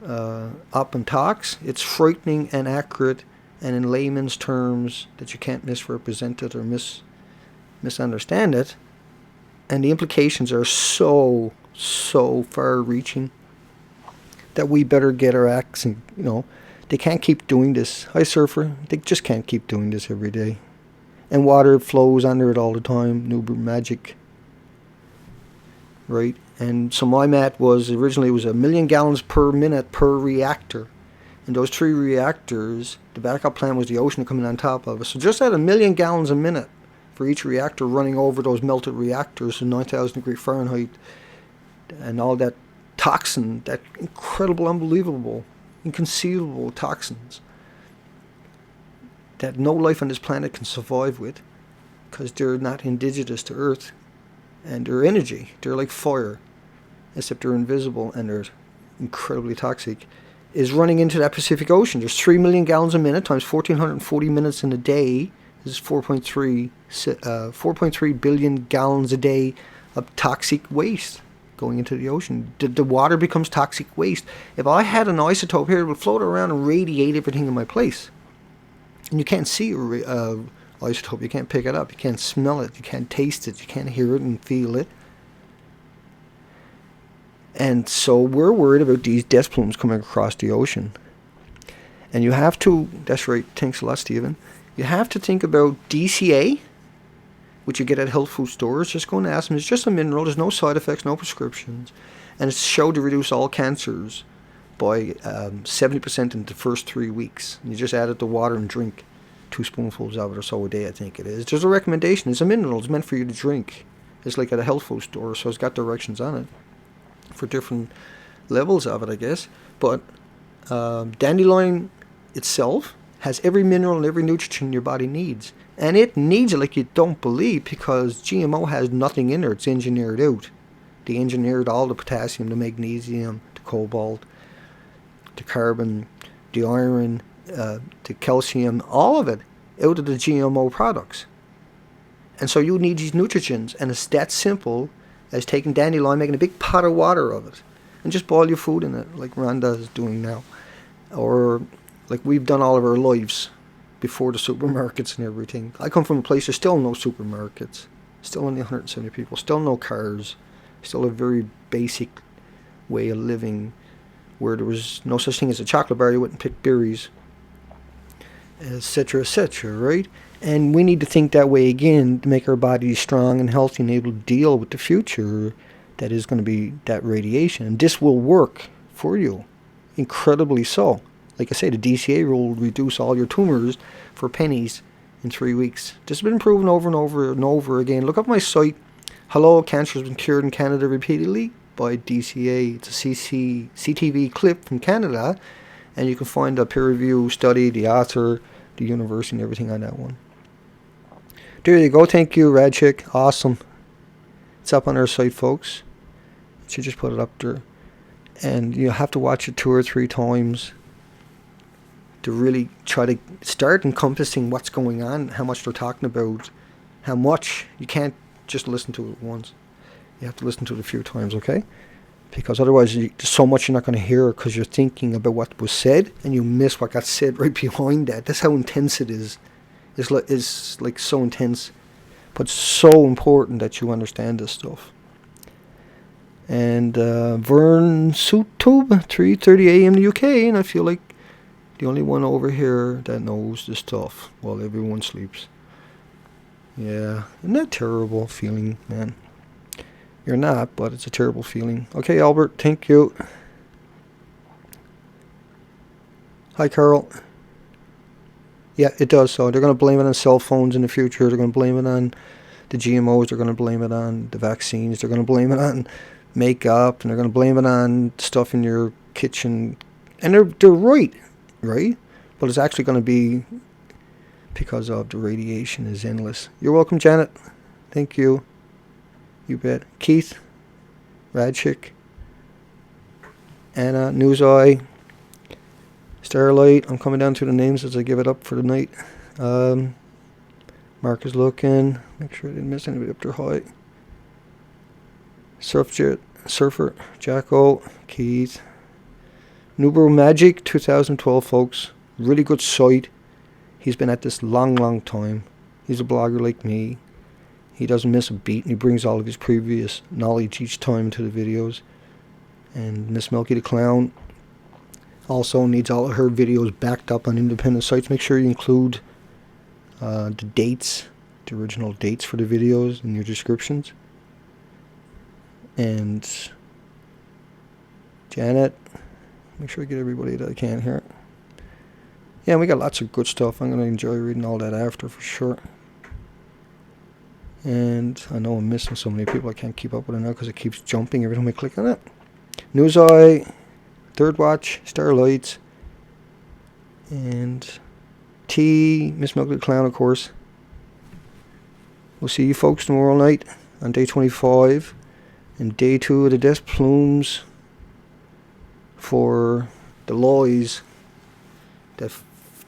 up and talks, it's frightening and accurate, and in layman's terms that you can't misrepresent it or misunderstand it. And the implications are so far-reaching that we better get our acts. And they can't keep doing this. Hi, surfer. They just can't keep doing this every day. And water flows under it all the time. New magic. Right? And so my math was, originally it was 1 million gallons per minute per reactor. And those 3 reactors, the backup plan was the ocean coming on top of us. So just at 1 million gallons a minute for each reactor running over those melted reactors to 9,000 degrees Fahrenheit, and all that toxin, that incredible, unbelievable, inconceivable toxins that no life on this planet can survive with, because they're not indigenous to Earth, and they're energy. They're like fire, except they're invisible and they're incredibly toxic, is running into that Pacific Ocean. There's 3 million gallons a minute times 1,440 minutes in a day. This is 4.3 billion gallons a day of toxic waste going into the ocean. The water becomes toxic waste. If I had an isotope here, it would float around and radiate everything in my place. And you can't see isotope. You can't pick it up. You can't smell it. You can't taste it. You can't hear it and feel it. And so we're worried about these death plumes coming across the ocean. And you have to, that's right, thanks a lot, Stephen. You have to think about DCA, which you get at health food stores. Just go and ask them. It's just a mineral. There's no side effects, no prescriptions. And it's shown to reduce all cancers by 70% in the first 3 weeks. And you just add it to water and drink 2 spoonfuls of it or so a day, I think it is. There's a recommendation. It's a mineral. It's meant for you to drink. It's like at a health food store, so it's got directions on it for different levels of it, I guess. But dandelion itself has every mineral and every nutrient your body needs. And it needs it like you don't believe, because GMO has nothing in there. It's engineered out. They engineered all the potassium, the magnesium, the cobalt, the carbon, the iron, the calcium, all of it out of the GMO products. And so you need these nutrients, and it's that simple as taking dandelion, making a big pot of water of it, and just boil your food in it, like Rhonda is doing now. Or like we've done all of our lives before the supermarkets and everything. I come from a place there's still no supermarkets, still only 170 people, still no cars, still a very basic way of living where there was no such thing as a chocolate bar. You wouldn't pick berries, etc., right? And we need to think that way again to make our bodies strong and healthy and able to deal with the future that is going to be that radiation. And this will work for you, incredibly so. Like I say, the DCA rule will reduce all your tumors for pennies in 3 weeks. This has been proven over and over and over again. Look up my site. Hello, Cancer has been cured in Canada repeatedly by DCA. It's a CTV clip from Canada, and you can find a peer-reviewed study, the author, the university, and everything on that one. There you go. Thank you, Radchick. Awesome. It's up on our site, folks. So just put it up there. And you have to watch it 2 or 3 times to really try to start encompassing what's going on, how much they're talking about, how much. You can't just listen to it once. You have to listen to it a few times, okay? Because otherwise there's so much you're not going to hear because you're thinking about what was said and you miss what got said right behind that. That's how intense it is. It's like so intense, but so important that you understand this stuff. And Vern Suitube, 3:30 a.m. in the UK, and I feel like the only one over here that knows this stuff while everyone sleeps. Yeah, isn't that terrible feeling, man? You're not, but it's a terrible feeling. Okay, Albert, thank you. Hi, Carl. Yeah, it does. So they're going to blame it on cell phones in the future. They're going to blame it on the GMOs. They're going to blame it on the vaccines. They're going to blame it on makeup, and they're going to blame it on stuff in your kitchen. And they're right, right? But it's actually going to be because of the radiation is endless. You're welcome, Janet. Thank you. You bet. Keith, Radchick, Anna, Newseye, Starlight. I'm coming down to the names as I give it up for the night. Mark is looking. Make sure I didn't miss anybody up there high. Surfer, Jacko, Keith. Nubro Magic 2012, folks. Really good site. He's been at this long time. He's a blogger like me. He doesn't miss a beat, and he brings all of his previous knowledge each time to the videos. And Miss Milky the Clown also needs all of her videos backed up on independent sites. Make sure you include the dates, the original dates for the videos in your descriptions. And Janet, make sure I get everybody that I can here. Yeah, we got lots of good stuff. I'm going to enjoy reading all that after for sure. And I know I'm missing so many people. I can't keep up with it now because it keeps jumping every time I click on it. Newseye, Third Watch, Starlights, and T, Miss Milky the Clown, of course. We'll see you folks tomorrow night on day 25 and day 2 of the death plumes for the lies that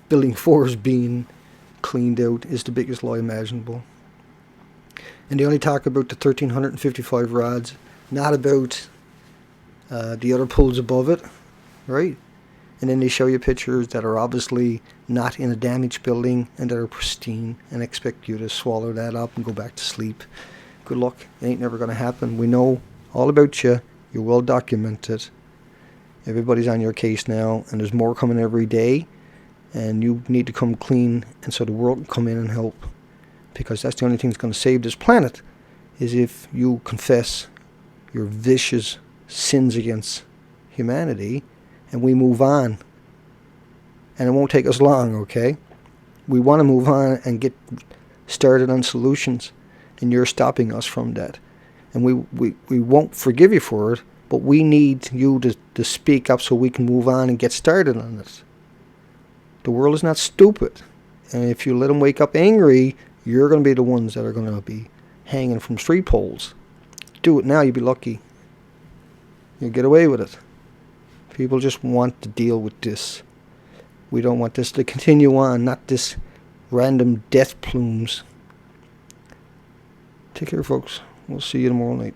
Building 4 is being cleaned out is the biggest lie imaginable. And they only talk about the 1,355 rods, not about the other pools above it, right? And then they show you pictures that are obviously not in a damaged building and that are pristine and expect you to swallow that up and go back to sleep. Good luck. It ain't never going to happen. We know all about you. You're well documented. Everybody's on your case now, and there's more coming every day. And you need to come clean, and so the world can come in and help. Because that's the only thing that's going to save this planet, is if you confess your vicious sins against humanity, and we move on. And it won't take us long, okay? We want to move on and get started on solutions, and you're stopping us from that. And we won't forgive you for it, but we need you to speak up so we can move on and get started on this. The world is not stupid. And if you let them wake up angry, you're going to be the ones that are going to be hanging from street poles. Do it now, you'll be lucky. You'll get away with it. People just want to deal with this. We don't want this to continue on, not this random death plumes. Take care, folks. We'll see you tomorrow night.